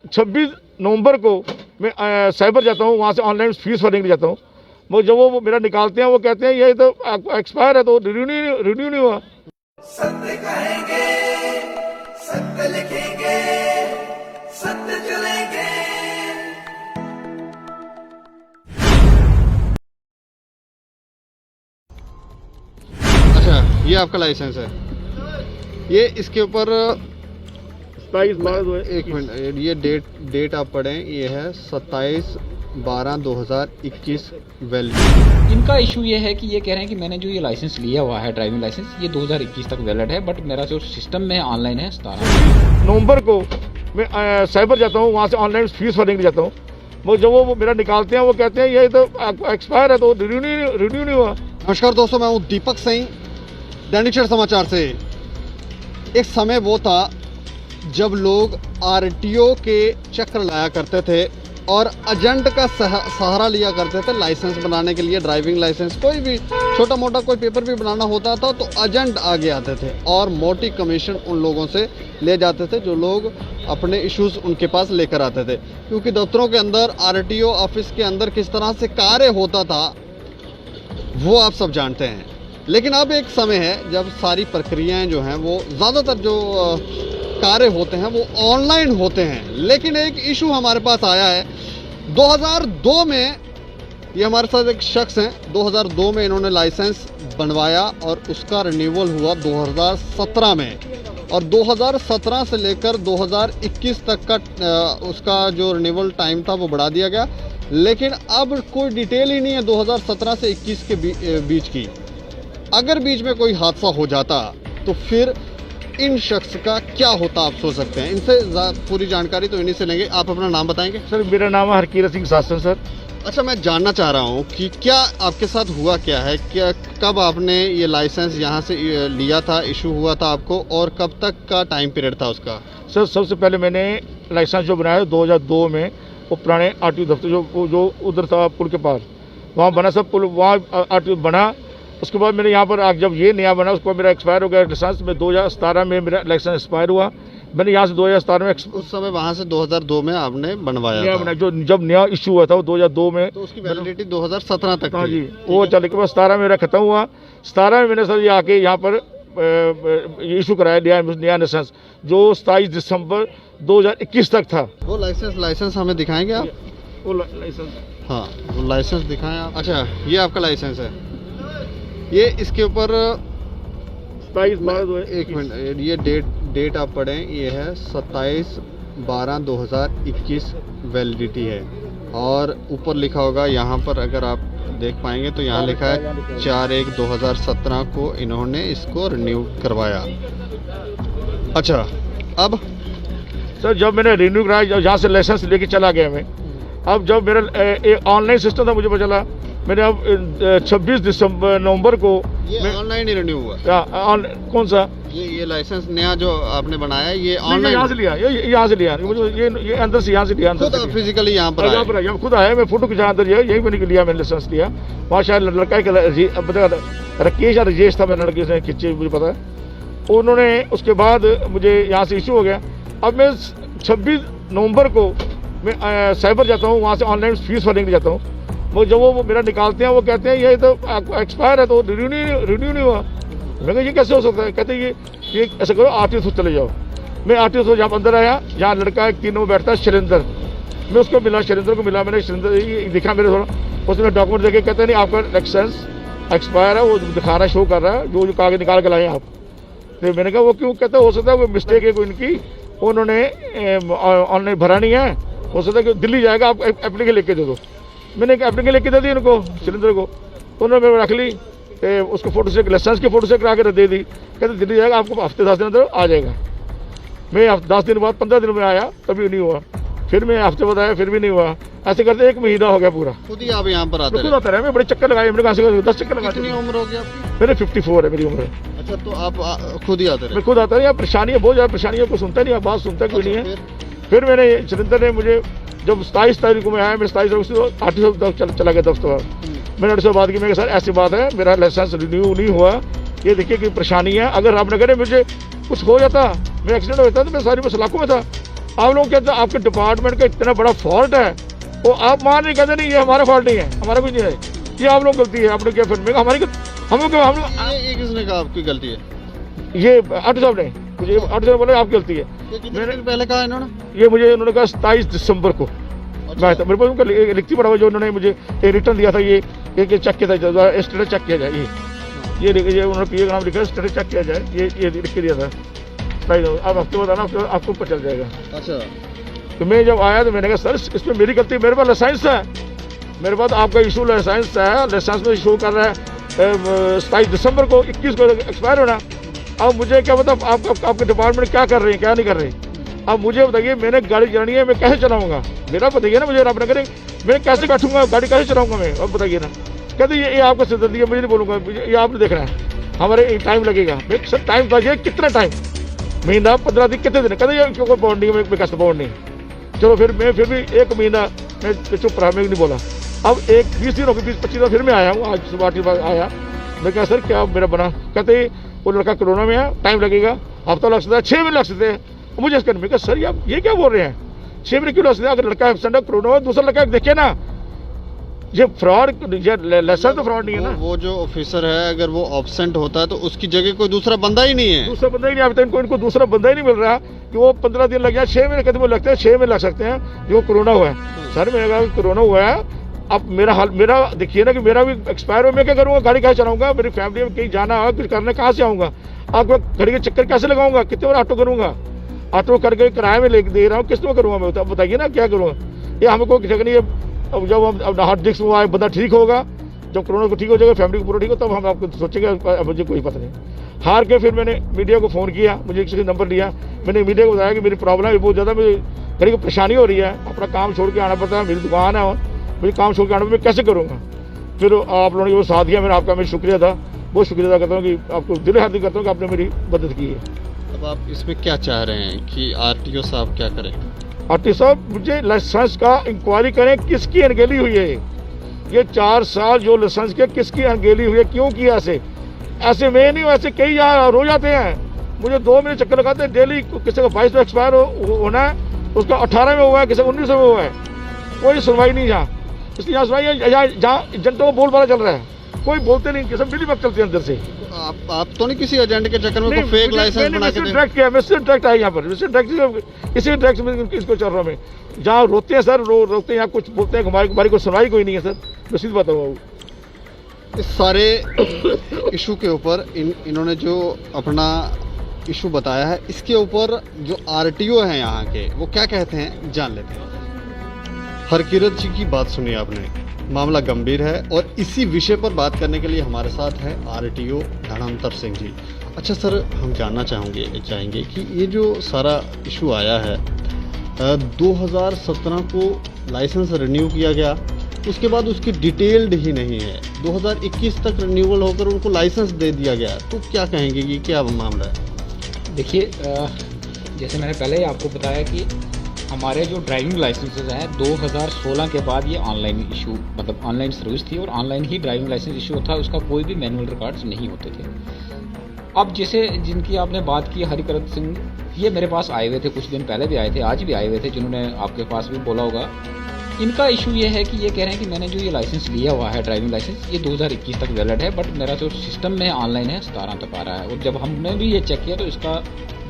26 नवंबर को मैं साइबर जाता हूँ, वहाँ से ऑनलाइन फीस भरने के लिए जाता हूँ। वो जब वो मेरा निकालते हैं वो कहते हैं ये तो एक्सपायर है, तो रिन्यू नहीं हुआ। सत्य कहेंगे, सत्य लिखेंगे, सत्य चलेंगे। अच्छा, ये आपका लाइसेंस है, ये इसके ऊपर 27/12 एक मिनट, ये डेट आप पढ़ें, ये है 27/12/2021 वैलिड। इनका इशू ये है कि ये कह रहे हैं कि मैंने जो ये लाइसेंस लिया हुआ है ड्राइविंग लाइसेंस, ये 2021 तक वैलिड है, बट मेरा जो सिस्टम में ऑनलाइन है 17 नवंबर को मैं साइबर जाता हूँ, वहाँ से ऑनलाइन फीस भरने के लिए जाता हूँ। वो जब वो मेरा निकालते हैं वो कहते हैं ये तो एक्सपायर है, तो रिन्यू नहीं हुआ। नमस्कार दोस्तों, मैं हूँ दीपक सिंह, दैनिक क्षण समाचार से। एक समय वो था जब लोग आरटीओ के चक्कर लाया करते थे और एजेंट का सहारा लिया करते थे लाइसेंस बनाने के लिए। ड्राइविंग लाइसेंस, कोई भी छोटा मोटा कोई पेपर भी बनाना होता था तो एजेंट आगे आते थे और मोटी कमीशन उन लोगों से ले जाते थे जो लोग अपने इश्यूज उनके पास लेकर आते थे। क्योंकि दफ्तरों के अंदर, आरटीओ ऑफिस के अंदर किस तरह से कार्य होता था वो आप सब जानते हैं। लेकिन अब एक समय है जब सारी प्रक्रियाएं जो हैं वो ज़्यादातर जो कार्य होते हैं वो ऑनलाइन होते हैं। लेकिन एक इशू हमारे पास आया है 2002 में। ये हमारे साथ एक शख्स हैं, 2002 में इन्होंने लाइसेंस बनवाया और उसका रिन्यूअल हुआ 2017 में, और 2017 से लेकर 2021 तक का उसका जो रिन्यूअल टाइम था वो बढ़ा दिया गया। लेकिन अब कोई डिटेल ही नहीं है 2017 से 21 के बीच की। अगर बीच में कोई हादसा हो जाता तो फिर इन शख्स का क्या होता आप सोच सकते हैं। इनसे पूरी जानकारी तो इन्हीं से लेंगे। आप अपना नाम बताएंगे? सर, मेरा नाम है हरकीरत सिंह सासन सर। अच्छा, मैं जानना चाह रहा हूँ कि क्या आपके साथ हुआ क्या है, क्या कब आपने ये लाइसेंस यहाँ से लिया था, इशू हुआ था आपको, और कब तक का टाइम पीरियड था उसका? सर, सबसे पहले मैंने लाइसेंस जो बनाया 2002 में, वो पुराने आरटीओ दफ्तर जो उधर था पुल के पास, वहाँ बना सब पुल, वहाँ आरटीओ बना। उसके बाद मैंने यहाँ पर जब ये नया बना उसके बाद मेरा एक्सपायर हो गया लाइसेंस में। 2017 में मेरा लाइसेंस एक्सपायर हुआ। मैंने यहाँ से 2017 में उस समय वहाँ से 2002 में आपने बनवाया था। जो जब नया इशू हुआ था वो 2002 में, तो उसकी वैलिडिटी 2017 तक हाँ थी। जी, वो चल के बाद 17 में मेरा खत्म हुआ। 17 में मैंने सर ये आके यहाँ पर इशू कराया नया लाइसेंस, जो 27 दिसंबर 2021 तक था। वो लाइसेंस हमें दिखाएंगे आप? वो लाइसेंस, हाँ, वो लाइसेंस दिखाएं आप। अच्छा, ये आपका लाइसेंस है, ये इसके ऊपर 27/12 एक मिनट, ये डेट आप पढ़ें, ये है 27/12/2021 वैलिडिटी है। और ऊपर लिखा होगा यहाँ पर, अगर आप देख पाएंगे तो यहाँ लिखा है 4/1/2017 को इन्होंने इसको रिन्यू करवाया। अच्छा, अब सर जब मैंने रिन्यू कराया, जहाँ से लाइसेंस लेके चला गया मैं, अब जब मेरा ऑनलाइन सिस्टम था मुझे पता चला, मैंने अब 26 नवंबर को ये ऑनलाइन ही रिन्यू हुआ। कौन सा ये लाइसेंस नया जो आपने बनाया, ये ऑनलाइन यहाँ से लिया, ये यहाँ से लिया, मुझे ये अंदर से यहाँ से लिया, खुद फिजिकली यहाँ पर यहाँ पर खुद आया। मैं फोटो खिंचा अंदर यही मैंने लिया, मैंने लाइसेंस लिया। वहाँ शायद लड़का एक राकेश या राजेश था, मैंने लड़के से खींचे, मुझे पता है। उन्होंने उसके बाद मुझे यहाँ से इशू हो गया। अब मैं 26 नवंबर को मैं साइबर जाता हूँ, वहाँ से ऑनलाइन फीस भरने के लिए जाता हूँ। वो जब वो मेरा निकालते हैं वो कहते हैं ये तो एक्सपायर है, तो रिन्यू नहीं हुआ। मैं कहा ये कैसे हो सकता है? कहते हैं ये ऐसा करो, आरटीओ से चले जाओ। मैं आरटीओ से जहाँ अंदर आया, जहाँ लड़का एक 3 नंबर बैठता है, शैलेंद्र, मैं उसको मिला, शैलेंद्र को मिला। मैंने शैलेंद्र दिखा मेरे थोड़ा, उसने डॉक्यूमेंट देखे, कहते नहीं आपका लाइसेंस एक्सपायर है, वो दिखा रहा है, शो कर रहा है, जो कागज निकाल के लाए आप। तो मैंने कहा वो क्यों? कहते हो सकता है वो मिस्टेक है कोई इनकी, उन्होंने ऑनलाइन भरा नहीं है, हो सकता है कि दिल्ली जाएगा, आप एप्लीकेशन लिख के दे दो। मैंने एक एप्लीकेशन लिख के दे दी उनको, सिलेंडर को, उन्होंने मैं रख ली, उसको फोटो से, लाइसेंस की फोटो से करा के दे दी। कहते दिल्ली जाएगा, आपको हफ्ते 10 दिन अंदर आ जाएगा। मैं 10 दिन बाद 15 दिन में आया, तभी नहीं हुआ। फिर मैं हफ्ते बाद आया, फिर भी नहीं हुआ। ऐसे करते 1 महीना हो गया पूरा। खुद ही आप यहाँ पर आते खुद आता रहा, मैं बड़े चक्कर लगाए, मैंने कहा से 10 चक्कर लगाए। कितनी उम्र हो गई आपकी? मेरे 54 है मेरी उम्र। अच्छा, तो आप खुद ही आते रहे? मैं खुद आता रहा। परेशानी है, बहुत ज़्यादा परेशानी है, कोई सुनता नहीं, बात सुनता कोई नहीं है। फिर मैंने सिलेंडर ने मुझे जब 27 तारीख को मैं आया, मैं 27 तारीख से आरटीओ तक चला गया दफ्तर। मैंने उनसे बात की, मैं सर ऐसी बात है, मेरा लाइसेंस रिन्यू नहीं हुआ, ये देखिए कि परेशानी है। अगर आपने करे मुझे कुछ हो जाता, मैं एक्सीडेंट हो जाता तो मैं सारी बस लाखों में था। आप लोग कहते हैं आपके डिपार्टमेंट का इतना बड़ा फॉल्ट है, वो आप मान नहीं कहते नहीं ये हमारा फॉल्ट नहीं है, हमारा कुछ नहीं है, ये आप लोग गलती है, आपने क्या फिर हमारी हम लोग ये किसने कहा आपकी गलती है? ये आटो साहब ने मुझे आटो साहब बोले आपकी गलती है। ये कितने दिन पहले कहा इन्होंने? ये मुझे उन्होंने कहा 27 दिसंबर को। मैं मेरे पास उनका लिखती पड़ा हुआ जो उन्होंने मुझे एक रिटर्न दिया था, ये चेक किया था, स्टेटस चेक किया जाए, ये उन्होंने पीए का नाम लिखा स्टेटस चेक किया जाए, ये लिख के दिया था। अब हफ्ते बताना आपको पता चल जाएगा। अच्छा, तो मैं जब आया तो मैंने कहा सर इसमें मेरी गलती, मेरे पास लाइसेंस है, मेरे पास आपका इशू लाइसेंस है, लाइसेंस में इशू कर रहा है 27 दिसंबर को, 21 को एक्सपायर होना। अब मुझे क्या पता आपके डिपार्टमेंट क्या कर रहे हैं क्या नहीं कर रहे। अब मुझे बताइए मैंने गाड़ी चलानी है, मैं कैसे चलाऊंगा? मेरा बताइए ना मुझे, रब न करे मैं कैसे बैठूंगा, गाड़ी कैसे चलाऊंगा मैं? अब बताइए ना। कहते ये आपका सिद्धांत है, मुझे नहीं बोलूंगा, ये आपने देखना है, हमारे टाइम लगेगा। मैं सर टाइम बताइए कितना टाइम, महीना 15 दिन कितने दिन? कहते ये कोई बॉन्ड नहीं है, मैं कैसे बॉन्ड नहीं। चलो फिर मैं फिर भी 1 महीना मैं चुप रहा, मैं नहीं बोला। अब 20 दिन हो गए, 20-25 दिन फिर मैं आया हूँ, आज सुबह आया। मैं कहा सर क्या मेरा बना? कहते वो लड़का कोरोना में है, टाइम लगेगा, हफ्ता लग सकता है, 6 महीने लग सकते हैं। मुझे इसका मैं कहा सर ये क्या बोल रहे हैं, 6 महीने क्यों लग सकते हैं? अगर लड़का एबसेंट है, कोरोना है, दूसरा लड़का देखे ना, ये फ्रॉड, लाइसेंस तो फ्रॉड नहीं है ना। वो जो ऑफिसर है अगर वो एब्सेंट होता है तो उसकी जगह कोई दूसरा बंदा ही नहीं है, दूसरा बंदा ही नहीं आता, इनको दूसरा बंदा ही नहीं मिल रहा कि वो 15 दिन लग जाए, 6 महीने कदम लगते हैं, 6 महीने लग सकते हैं जो कोरोना हुआ है। सर मैंने कहा कोरोना हुआ है, अब मेरा हाल मेरा देखिए ना कि मेरा भी एक्सपायर हो, मैं क्या करूँगा? गाड़ी कैसे चलाऊंगा? मेरी फैमिली में कहीं जाना है, कुछ करने कहाँ से आऊँगा? आपको घड़ी के चक्कर कैसे लगाऊंगा? कितने बार ऑटो करूँगा? ऑटो करके किराए में ले दे रहा हूँ, किस में करूँगा मैं? बताइए ना क्या करूँगा? ये हमको जगह नहीं है। अब जब हम हार्ट डिस्क हुआ है, बंदा ठीक होगा, जब कोरोना को ठीक हो जाएगा, फैमिली को पूरा ठीक हो, तब हम आपको सोचेंगे। मुझे कोई पता नहीं। हार के फिर मैंने मीडिया को फ़ोन किया, मुझे किसी नंबर लिया, मैंने मीडिया को बताया कि मेरी प्रॉब्लम है बहुत ज़्यादा, मेरी घड़ी को परेशानी हो रही है, अपना काम छोड़ के आना पड़ता है, मेरी दुकान है और मेरी काम छोड़ के आना, मैं कैसे करूँगा? फिर आप लोगों ने वो साथ दिया, मैंने आपका मैं शुक्रिया था, बहुत शुक्रिया अदा करता हूँ कि आपको दिल हार्दिक करता हूँ कि आपने मेरी मदद की है। अब आप इसमें क्या चाह रहे हैं कि आरटीओ साहब क्या करें? आरटीओ साहब मुझे लाइसेंस का इंक्वायरी करें, किसकी अनगेली हुई है? ये 4 साल जो लाइसेंस के किसकी अनगेली हुई है, क्यों किया ऐसे में नहीं, ऐसे कई यहाँ रो जाते हैं। मुझे 2 महीने चक्कर लगाते हैं डेली, किसी का 22 में एक्सपायर होना है, उसका 18 में हुआ है, किसी का 19 में हुआ है, कोई सुनवाई नहीं यहाँ। इसलिए यहाँ सुनवाई है जहाँ एजेंटों को बोलबाला चल रहा है, कोई बोलते नहीं, सब मिली वक्त चलती है अंदर से। आप तो नहीं किसी एजेंट के चक्कर में कोई फेक लाइसेंस बना के डायरेक्ट किया, मैं सिर्फ डायरेक्ट आया यहाँ पर, सिर्फ डायरेक्ट इसी डायरेक्ट में इसको चल रहा हूँ मैं। जहाँ रोकते हैं सर रोकते हैं, यहाँ कुछ बोलते हैं, हमारी कोई सुनवाई कोई नहीं है सर, मैं सीधी बात बताऊँ। इस सारे इशू के ऊपर इन्होंने जो अपना इशू बताया है, इसके ऊपर जो आरटीओ हैं यहाँ के, वो क्या कहते हैं जान लेते हैं। हरकिरत जी की बात सुनी आपने, मामला गंभीर है और इसी विषय पर बात करने के लिए हमारे साथ है आरटीओ धर्मांतर सिंह जी। अच्छा सर, हम जानना चाहेंगे कि ये जो सारा इशू आया है, 2017 को लाइसेंस रिन्यू किया गया, उसके बाद उसकी डिटेल्ड ही नहीं है, 2021 तक रिन्यूअल होकर उनको लाइसेंस दे दिया गया, तो क्या कहेंगे कि क्या मामला है? देखिए, जैसे मैंने पहले ही आपको बताया कि हमारे जो ड्राइविंग लाइसेंसेज हैं 2016 के बाद ये ऑनलाइन इशू, मतलब ऑनलाइन सर्विस थी और ऑनलाइन ही ड्राइविंग लाइसेंस इशू था, उसका कोई भी मैनुअल रिकॉर्ड्स नहीं होते थे। अब जैसे जिनकी आपने बात की, हरिकरत सिंह, ये मेरे पास आए हुए थे, कुछ दिन पहले भी आए थे, आज भी आए हुए थे, जिन्होंने आपके पास भी बोला होगा। इनका इशू ये है कि ये कह रहे हैं कि मैंने जो ये लाइसेंस लिया हुआ है ड्राइविंग लाइसेंस, ये 2021 तक वैलिड है, बट मेरा जो सिस्टम में ऑनलाइन है 17 तक आ रहा है। और जब हमने भी ये चेक किया तो इसका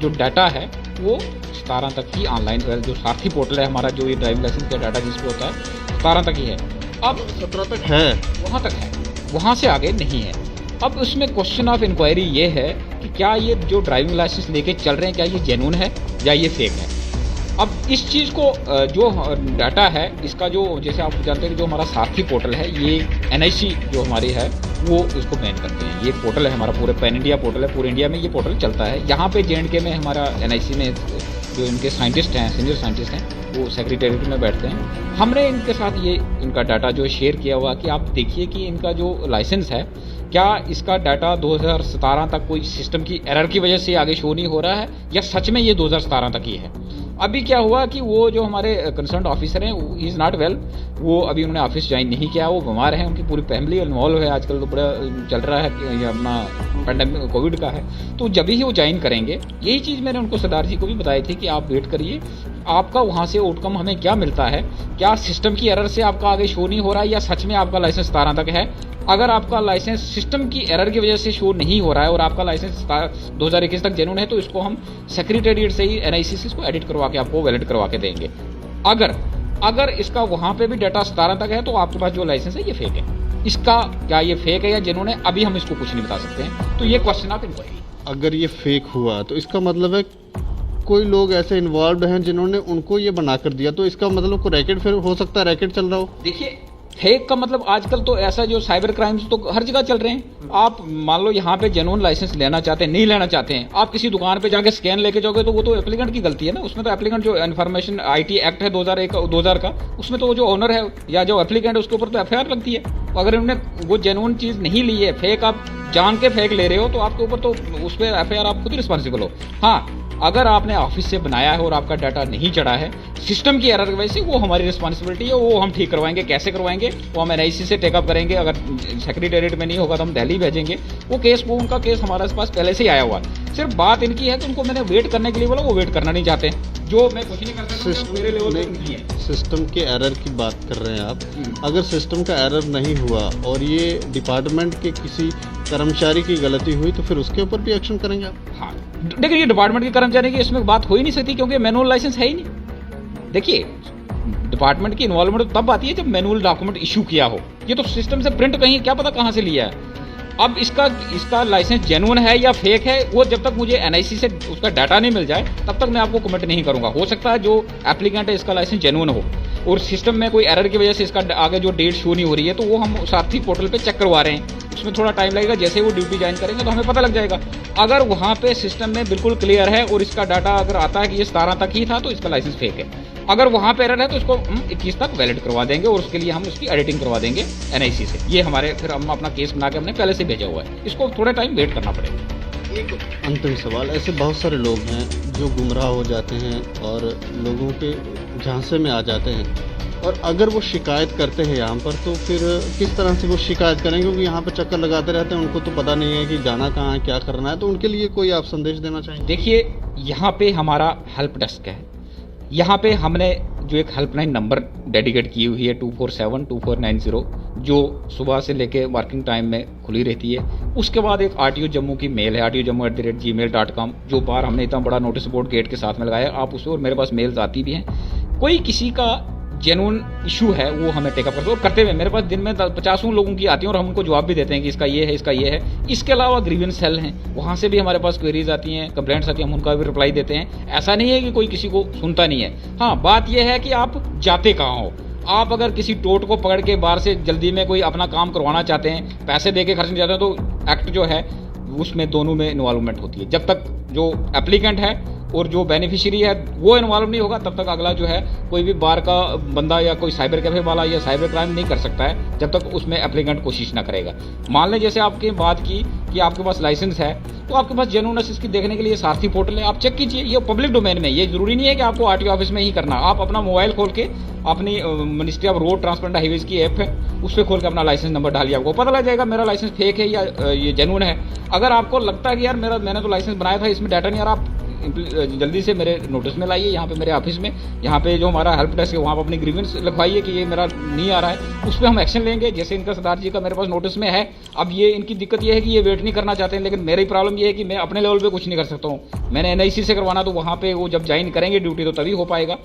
जो डाटा है वो 17 तक ही ऑनलाइन, जो सारथी पोर्टल है हमारा, जो ये ड्राइविंग लाइसेंस का डाटा जिस पे होता है 17 तक ही है। अब 17 तक है, वहाँ तक है, वहाँ से आगे नहीं है। अब उसमें क्वेश्चन ऑफ इंक्वायरी ये है कि क्या ये जो ड्राइविंग लाइसेंस लेके चल रहे हैं, क्या ये जेन्युइन है या ये फेक है। अब इस चीज़ को जो डाटा है इसका, जो जैसे आप जानते हैं कि जो हमारा सारथी पोर्टल है, ये NIC जो हमारी है वो इसको बैन करते हैं। ये पोर्टल है हमारा, पूरे पैन इंडिया पोर्टल है, पूरे इंडिया में ये पोर्टल चलता है। यहाँ पे JNK में हमारा NIC में जो इनके साइंटिस्ट हैं, सीनियर साइंटिस्ट हैं, वो सेक्रेटेरिएट में बैठते हैं। हमने इनके साथ ये इनका डाटा जो शेयर किया हुआ कि आप देखिए कि इनका जो लाइसेंस है, क्या इसका डाटा 2017 तक कोई सिस्टम की एरर की वजह से आगे शो नहीं हो रहा है या सच में ये 2017 तक ही है। अभी क्या हुआ कि वो जो हमारे कंसर्न ऑफिसर हैं, ही इज़ नॉट वेल, वो अभी उन्होंने ऑफिस ज्वाइन नहीं किया, वो बीमार हैं, उनकी पूरी फैमिली इन्वॉल्व है, आजकल तो बड़ा चल रहा है कि ये अपना पेंडेमिक कोविड का है, तो जब ही वो ज्वाइन करेंगे, यही चीज़ मैंने उनको सरदार जी को भी बताई थी कि आप वेट करिए, आपका वहाँ से आउटकम हमें क्या मिलता है, क्या सिस्टम की एरर से आपका आगे शो नहीं हो रहा है या सच में आपका लाइसेंस 17 तक है। अगर आपका लाइसेंस सिस्टम की एरर की वजह से शो नहीं हो रहा है और आपका लाइसेंस 2021 तक जेन्युइन है, तो इसको हम सेक्रेटेरिएट से ही एनआईसी से इसको एडिट करवा के आपको वैलिड करवा के देंगे। अगर इसका वहाँ पे भी डाटा 17 तक है तो आपके पास जो लाइसेंस है ये फेक है। इसका क्या ये फेक है या जेन्युइन है, अभी हम इसको कुछ नहीं बता सकते हैं, तो ये क्वेश्चन आप इनको। अगर ये फेक हुआ तो इसका मतलब है कोई लोग ऐसे इन्वॉल्व हैं जिन्होंने उनको ये बना कर दिया, तो इसका मतलब कोई रैकेट फिर हो सकता है, रैकेट चल रहा हो। देखिए फेक का मतलब आजकल तो ऐसा जो साइबर क्राइम्स तो हर जगह चल रहे हैं। आप मान लो यहाँ पे जेन्युइन लाइसेंस लेना चाहते हैं, नहीं लेना चाहते हैं, आप किसी दुकान पे जाके स्कैन लेके जाओगे तो वो तो एप्लीकेंट की गलती है ना। उसमें तो एप्लीकेंट जो इन्फॉर्मेशन आईटी एक्ट है 2001-2000 का, उसमें तो जो ओनर है या जो एप्लीकेंट है उसके ऊपर तो एफआईआर लगती है। तो अगर उन्होंने वो जेन्युइन चीज़ नहीं ली है, फेक आप जान के फेक ले रहे हो, तो आपके ऊपर तो उस पर एफआईआर आप खुद ही रिस्पॉन्सिबल हो। हाँ, अगर आपने ऑफिस से बनाया है और आपका डाटा नहीं चढ़ा है सिस्टम की एरर की वजह से, वो हमारी रिस्पॉन्सिबिलिटी है, वो हम ठीक करवाएंगे। कैसे करवाएंगे वो हम एनआईसी से टेकअप करेंगे। अगर सेक्रेटेरिएट में नहीं होगा तो हम दिल्ली भेजेंगे वो केस। वो उनका केस हमारे पास पहले से ही आया हुआ है। सिर्फ बात इनकी है कि उनको मैंने वेट करने के लिए बोला, वो वेट करना नहीं चाहते। जो मैं कुछ नहीं कर सकता, मेरे लेवल पे नहीं है। सिस्टम के एरर की बात कर रहे हैं आप। अगर सिस्टम का एरर नहीं हुआ और ये डिपार्टमेंट के किसी कर्मचारी की गलती हुई तो फिर उसके ऊपर भी एक्शन करेंगे आप? हाँ, देखिए ये डिपार्टमेंट के कर्मचारी की इसमें बात हो ही नहीं सकती, क्योंकि मैनुअल लाइसेंस है ही नहीं। देखिए डिपार्टमेंट की इन्वॉल्वमेंट तब आती है जब मैनुअल डॉक्यूमेंट इशू किया हो। ये तो सिस्टम से प्रिंट कहीं क्या पता कहाँ से लिया है। अब इसका लाइसेंस जेन्युइन है या फेक है, वो जब तक मुझे एनआईसी से उसका डाटा नहीं मिल जाए तब तक मैं आपको कमेंट नहीं करूंगा। हो सकता है जो एप्लीकेंट है इसका लाइसेंस जेन्युइन हो और सिस्टम में कोई एरर की वजह से इसका आगे जो डेट शो नहीं हो रही है, तो वो हम सारथी पोर्टल पे चेक करवा रहे हैं। उसमें थोड़ा टाइम लगेगा, जैसे वो ड्यूटी ज्वाइन करेंगे तो हमें पता लग जाएगा। अगर वहाँ पे सिस्टम में बिल्कुल क्लियर है और इसका डाटा अगर आता है कि ये 17 तक ही था तो इसका लाइसेंस फेक है। अगर वहाँ पे एरर है तो इसको हम 21 तक वैलिड करवा देंगे और उसके लिए हम उसकी एडिटिंग करवा देंगे एनआईसी से। ये हमारे फिर हम अपना केस बना के हमने पहले से भेजा हुआ है, इसको थोड़ा टाइम वेट करना पड़ेगा। एक अंतिम सवाल, ऐसे बहुत सारे लोग हैं जो गुमराह हो जाते हैं और लोगों के झांसे में आ जाते हैं, और अगर वो शिकायत करते हैं यहाँ पर तो फिर किस तरह से वो शिकायत करें, क्योंकि यहाँ पर चक्कर लगाते रहते हैं, उनको तो पता नहीं है कि जाना कहाँ है, क्या करना है, तो उनके लिए कोई आप संदेश देना चाहेंगे? देखिए यहाँ पे हमारा हेल्प डेस्क है। यहाँ पे हमने जो एक हेल्पलाइन नंबर डेडिकेट की हुई है 247-2490, जो सुबह से लेके वर्किंग टाइम में खुली रहती है। उसके बाद एक आरटीओ जम्मू की मेल है, rtojammu@gmail.com, जो बार हमने इतना बड़ा नोटिस बोर्ड गेट के साथ में लगाया। आप उसे, और मेरे पास मेल्स आती भी हैं। कोई किसी का जेन्युइन इशू है वो हमें टेकअप करते हैं, और करते हुए मेरे पास दिन में 50 लोगों की आती हैं और हम उनको जवाब भी देते हैं कि इसका ये है, इसका ये है। इसके अलावा ग्रीवेंस सेल हैं, वहाँ से भी हमारे पास क्वेरीज आती हैं, कंप्लेंट्स आती हैं, हम उनका भी रिप्लाई देते हैं। ऐसा नहीं है कि कोई किसी को सुनता नहीं है। हाँ, बात यह है कि आप जाते कहाँ हो। आप अगर किसी टोट को पकड़ के बाहर से जल्दी में कोई अपना काम करवाना चाहते हैं, पैसे दे के खर्च नहीं चाहते हैं, तो एक्ट जो है उसमें दोनों में इन्वॉल्वमेंट होती है। जब तक जो एप्लीकेंट है और जो बेनिफिशियरी है वो इन्वॉल्व नहीं होगा, तब तक अगला जो है कोई भी बाहर का बंदा या कोई साइबर कैफे वाला या साइबर क्राइम नहीं कर सकता है, जब तक उसमें एप्लीकेंट कोशिश ना करेगा। मान लें जैसे आपकी बात की कि आपके पास लाइसेंस है, तो आपके पास जेन्युइननेस इसकी देखने के लिए सारथी पोर्टल है, आप चेक कीजिए। ये पब्लिक डोमेन में, ये जरूरी नहीं है कि आपको आरटीओ ऑफिस में ही करना। आप अपना मोबाइल खोल के अपनी ministry of road transport highways की ऐप है, उस पर खोल के अपना लाइसेंस नंबर डालिए, आपको पता लग जाएगा मेरा लाइसेंस फेक है या ये जेन्युइन है। अगर आपको लगता है कि यार मैंने तो लाइसेंस बनाया था, इसमें डाटा नहीं आ रहा, आप जल्दी से मेरे नोटिस में लाइए, यहाँ पे मेरे ऑफिस में, यहाँ पे जो हमारा हेल्प डेस्क है वहाँ पर अपनी ग्रीवेंस लिखवाइए कि ये मेरा नहीं आ रहा है, उस पर हम एक्शन लेंगे। जैसे इनका सरदार जी का मेरे पास नोटिस में है। अब ये इनकी दिक्कत ये है कि ये वेट नहीं करना चाहते हैं, लेकिन मेरी प्रॉब्लम ये है कि मैं अपने लेवल पे कुछ नहीं कर सकता हूँ। मैंने एनआईसी से करवाना, तो वहाँ पे वो जब ज्वाइन करेंगे ड्यूटी तो तभी हो पाएगा।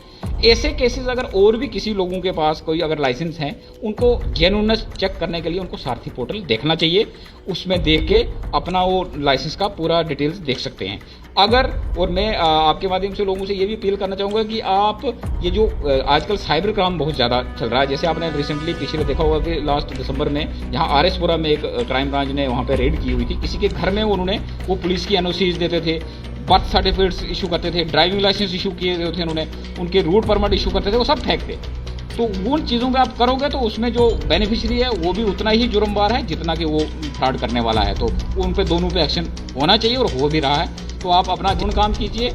ऐसे केसेस अगर और भी किसी लोगों के पास कोई अगर लाइसेंस हैं, उनको जेन्युइननेस चेक करने के लिए उनको सारथी पोर्टल देखना चाहिए। उसमें देख के अपना वो लाइसेंस का पूरा डिटेल्स देख सकते हैं। अगर, और मैं आपके माध्यम से लोगों से ये भी अपील करना चाहूँगा कि आप ये जो आजकल साइबर क्राइम बहुत ज़्यादा चल रहा है, जैसे आपने रिसेंटली पिछले देखा होगा कि लास्ट दिसंबर में यहाँ आरएसपुरा में एक क्राइम ब्रांच ने वहाँ पे रेड की हुई थी। किसी के घर में उन्होंने वो पुलिस की एनओसीज देते थे, बर्थ सर्टिफिकेट्स इशू करते थे, ड्राइविंग लाइसेंस इशू किए थे उन्होंने, उनके रूट परमिट इशू करते थे, वो सब फेक थे। तो उन चीज़ों पे आप करोगे तो उसमें जो बेनिफिशियरी है वो भी उतना ही जुर्मबार है जितना कि वो फ्रॉड करने वाला है। तो उन पे दोनों पे एक्शन होना चाहिए और हो भी रहा है। तो आप अपना जिन काम कीजिए,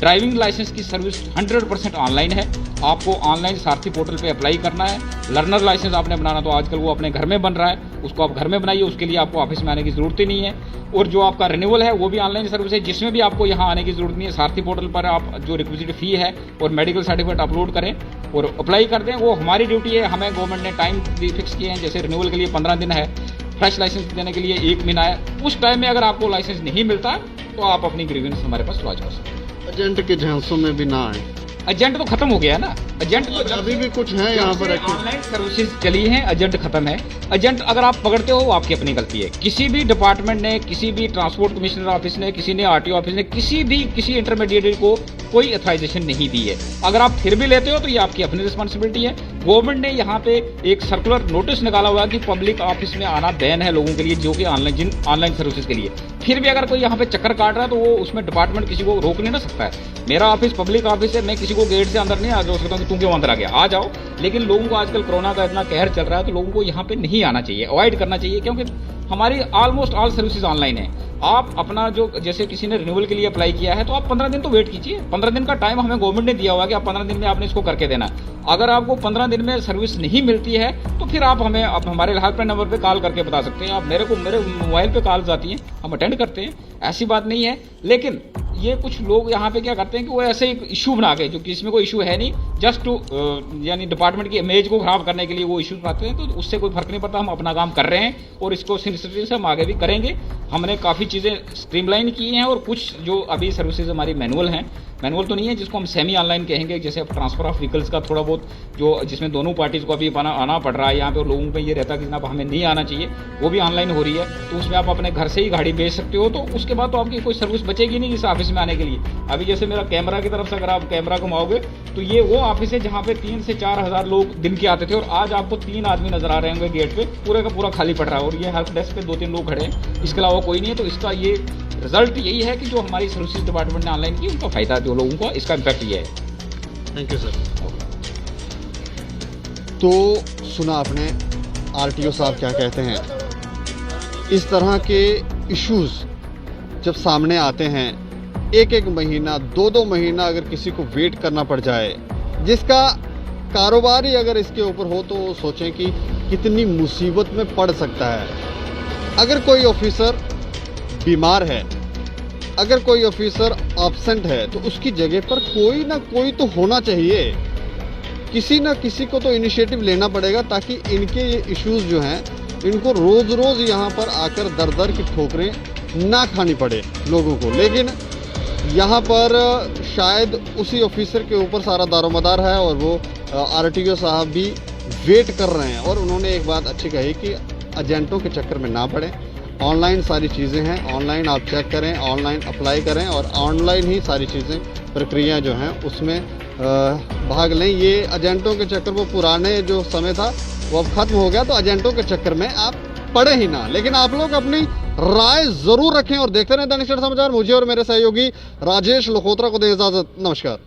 ड्राइविंग लाइसेंस की सर्विस 100% ऑनलाइन है। आपको ऑनलाइन सारथी पोर्टल पे अप्लाई करना है। लर्नर लाइसेंस आपने बनाना तो आजकल वो अपने घर में बन रहा है, उसको आप घर में बनाइए, उसके लिए आपको ऑफिस में आने की जरूरत ही नहीं है। और जो आपका रिन्यूअल है वो भी ऑनलाइन सर्विस है, जिसमें भी आपको यहाँ आने की जरूरत नहीं है। सारथी पोर्टल पर आप जो रिक्विजिट फी है और मेडिकल सर्टिफिकेट अपलोड करें और अप्लाई कर दें। वो हमारी ड्यूटी है, हमें गवर्नमेंट ने टाइम भी फिक्स किए हैं, जैसे रिन्यूअल के लिए 15 दिन है, फ्रेश लाइसेंस देने के लिए 1 महीना है। उस टाइम में अगर आपको लाइसेंस नहीं मिलता तो आप अपनी ग्रीवेंस हमारे पास लॉन्च कर सकते हैं। एजेंट के झांसों में भी ना आए। एजेंट तो खत्म हो गया है ना, एजेंट तो अभी भी कुछ है यहाँ पर एक्टिव। ऑनलाइन सर्विसेज चली हैं, एजेंट खत्म है। एजेंट अगर आप पकड़ते हो वो आपकी अपनी गलती है। किसी भी डिपार्टमेंट ने, किसी भी ट्रांसपोर्ट कमिश्नर ऑफिस ने, किसी ने आरटीओ ऑफिस ने, किसी इंटरमीडिएट को कोई अथॉराइजेशन नहीं दी है। अगर आप फिर भी लेते हो तो ये आपकी अपनी रिस्पॉन्सिबिलिटी है। गवर्नमेंट ने यहाँ पे एक सर्कुलर नोटिस निकाला हुआ है कि पब्लिक ऑफिस में आना बैन है लोगों के लिए, जो कि ऑनलाइन सर्विसेज के लिए। फिर भी अगर कोई यहाँ पे चक्कर काट रहा है तो वो उसमें डिपार्टमेंट किसी को रोक नहीं ना सकता है। मेरा ऑफिस पब्लिक ऑफिस है, मैं किसी को गेट से अंदर नहीं आ सकता हूँ कि तू क्यों अंदर आ गया, आ जाओ। लेकिन लोगों को आजकल कोरोना का इतना कहर चल रहा है तो लोगों को यहाँ पे नहीं आना चाहिए, अवॉइड करना चाहिए, क्योंकि हमारी ऑलमोस्ट ऑल सर्विसेज ऑनलाइन है। आप अपना जो, जैसे किसी ने रिन्यूअल के लिए अप्लाई किया है तो आप 15 दिन तो वेट कीजिए। 15 दिन का टाइम हमें गवर्नमेंट ने दिया हुआ है कि आप 15 दिन में आपने इसको करके देना। अगर आपको 15 दिन में सर्विस नहीं मिलती है तो फिर आप हमें हमारे हेल्पलाइन नंबर पे कॉल करके बता सकते हैं। आप मेरे मोबाइल पे कॉल्स आती हैं, हम अटेंड करते हैं, ऐसी बात नहीं है। लेकिन ये कुछ लोग यहाँ पे क्या करते हैं कि वो ऐसे एक इशू बना के, जो कि इसमें कोई इशू है नहीं, जस्ट टू यानी डिपार्टमेंट की इमेज को खराब करने के लिए वो इशू बनाते हैं। तो उससे कोई फर्क नहीं पड़ता, हम अपना काम कर रहे हैं और इसको सिंसिटिविटी से हम आगे भी करेंगे। हमने काफ़ी चीज़ें स्ट्रीमलाइन की हैं और कुछ जो अभी सर्विसेज हमारी मैनुअल हैं, मैनुअल तो नहीं है, जिसको हम सेमी ऑनलाइन कहेंगे, जैसे अब ट्रांसफर ऑफ व्हीकल्स का थोड़ा बहुत जो जिसमें दोनों पार्टीज को अभी आना पड़ रहा है, यहाँ पे लोगों पे ये रहता है कि जनाब हमें नहीं आना चाहिए, वो भी ऑनलाइन हो रही है। तो उसमें आप अपने घर से ही गाड़ी भेज सकते हो, तो उसके बाद तो आपकी कोई सर्विस बचेगी नहीं इस ऑफिस में आने के लिए। अभी जैसे मेरा कैमरा की तरफ से अगर आप कैमरा घुमाओगे तो ये वो ऑफिस है जहाँ पे 3 से 4 हज़ार लोग दिन के आते थे और आज आपको 3 आदमी नजर आ रहे होंगे गेट पे, पूरे का पूरा खाली पड़ रहा है और ये हेल्प डेस्क पे 2-3 लोग खड़े हैं, इसके अलावा कोई नहीं है। तो इसका ये रिजल्ट यही है कि जो हमारी सर्विसेज डिपार्टमेंट ने ऑनलाइन की उनका फायदा जो लोगों को, इसका इम्पैक्ट ये है। Thank you sir. तो सुना आपने आरटीओ साहब क्या कहते हैं। इस तरह के इश्यूज जब सामने आते हैं, एक महीना 2 महीना अगर किसी को वेट करना पड़ जाए, जिसका कारोबार ही अगर इसके ऊपर हो, तो सोचें कि कितनी मुसीबत में पड़ सकता है। अगर कोई ऑफिसर बीमार है, अगर कोई ऑफिसर एब्सेंट है, तो उसकी जगह पर कोई ना कोई तो होना चाहिए। किसी ना किसी को तो इनिशिएटिव लेना पड़ेगा ताकि इनके ये इश्यूज जो हैं, इनको रोज़ रोज़ यहाँ पर आकर दर दर की ठोकरें ना खानी पड़े लोगों को। लेकिन यहाँ पर शायद उसी ऑफिसर के ऊपर सारा दारोमदार है और वो आरटीओ साहब भी वेट कर रहे हैं। और उन्होंने एक बात अच्छी कही कि एजेंटों के चक्कर में ना पड़े, ऑनलाइन सारी चीज़ें हैं, ऑनलाइन आप चेक करें, ऑनलाइन अप्लाई करें और ऑनलाइन ही सारी चीज़ें, प्रक्रिया जो हैं उसमें भाग लें। ये एजेंटों के चक्कर, वो पुराने जो समय था वो अब ख़त्म हो गया, तो एजेंटों के चक्कर में आप पड़े ही ना। लेकिन आप लोग अपनी राय ज़रूर रखें और देखते रहें दैनिक सवेरा समाचार। मुझे और मेरे सहयोगी राजेश लोखोत्रा को दें इजाज़त। नमस्कार।